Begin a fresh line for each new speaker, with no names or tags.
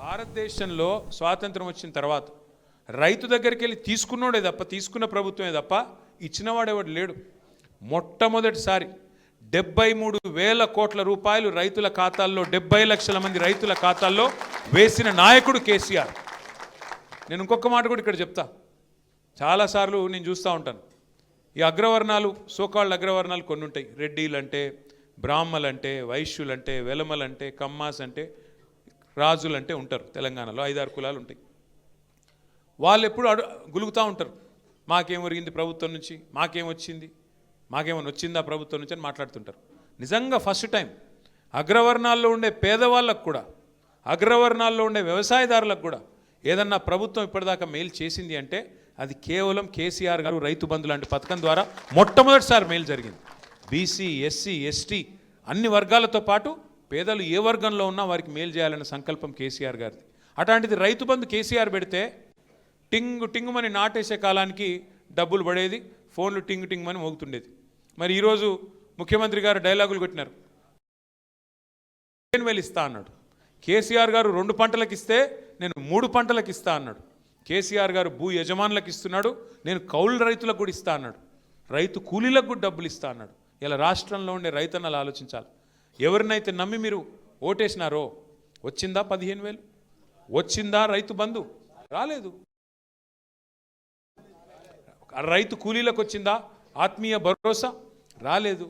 భారతదేశంలో స్వాతంత్రం వచ్చిన తర్వాత రైతు దగ్గరికి వెళ్ళి తీసుకున్నోడే తప్ప, తీసుకున్న ప్రభుత్వమే తప్ప ఇచ్చినవాడేవాడు లేడు. మొట్టమొదటిసారి 73,000 కోట్ల రూపాయలు రైతుల ఖాతాల్లో, 70 లక్షల మంది రైతుల ఖాతాల్లో వేసిన నాయకుడు కేసీఆర్. నేను ఇంకొక మాట కూడా ఇక్కడ చెప్తా. చాలాసార్లు నేను చూస్తూ ఉంటాను, ఈ అగ్రవర్ణాలు, సోకాళ్ళ అగ్రవర్ణాలు కొన్ని ఉంటాయి. రెడ్డిలంటే, బ్రాహ్మలంటే, వైశ్యులంటే, వెలమలంటే, కమ్మాస్ అంటే, రాజులంటే ఉంటారు. తెలంగాణలో 5-6 కులాలు ఉంటాయి. వాళ్ళు ఎప్పుడు గులుగుతూ ఉంటారు, మాకేం ఒరిగింది ప్రభుత్వం నుంచి, మాకేమొచ్చింది, మాకేమైనా వచ్చిందా ప్రభుత్వం నుంచి అని మాట్లాడుతుంటారు. నిజంగా ఫస్ట్ టైం అగ్రవర్ణాల్లో ఉండే పేదవాళ్ళకు కూడా, అగ్రవర్ణాల్లో ఉండే వ్యవసాయదారులకు కూడా ఏదన్నా ప్రభుత్వం ఇప్పటిదాకా మేలు చేసింది అంటే అది కేవలం కేసీఆర్ గారు రైతు బంధు లాంటి పథకం ద్వారా మొట్టమొదటిసారి మేలు జరిగింది. బీసీ, ఎస్సీ, ఎస్టీ అన్ని వర్గాలతో పాటు పేదలు ఏ వర్గంలో ఉన్నా వారికి మేలు చేయాలన్న సంకల్పం కేసీఆర్ గారిది. అట్లాంటిది రైతు బంధు కేసీఆర్ పెడితే టింగు టింగుమని నాటేసే కాలానికి డబ్బులు పడేది, ఫోన్లు టింగు టింగుమని మోగుతుండేది. మరి ఈరోజు ముఖ్యమంత్రి గారు డైలాగులు కొట్టినారు, 15,000 ఇస్తా అన్నాడు. కేసీఆర్ గారు 2 పంటలకు ఇస్తే నేను 3 పంటలకు ఇస్తా అన్నాడు. కేసీఆర్ గారు భూ యజమానులకు ఇస్తున్నాడు, నేను కౌలు రైతులకు కూడా ఇస్తా అన్నాడు. రైతు కూలీలకు కూడా డబ్బులు ఇస్తా అన్నాడు. ఇలా రాష్ట్రంలో ఉండే రైతన్నలు ఆలోచించాలి. ఎవరినైతే నమ్మి మీరు ఓటేసినారో వచ్చిందా 15,000? వచ్చిందా రైతు బంధు? రాలేదు. రైతు కూలీలకు వచ్చిందా ఆత్మీయ భరోసా? రాలేదు.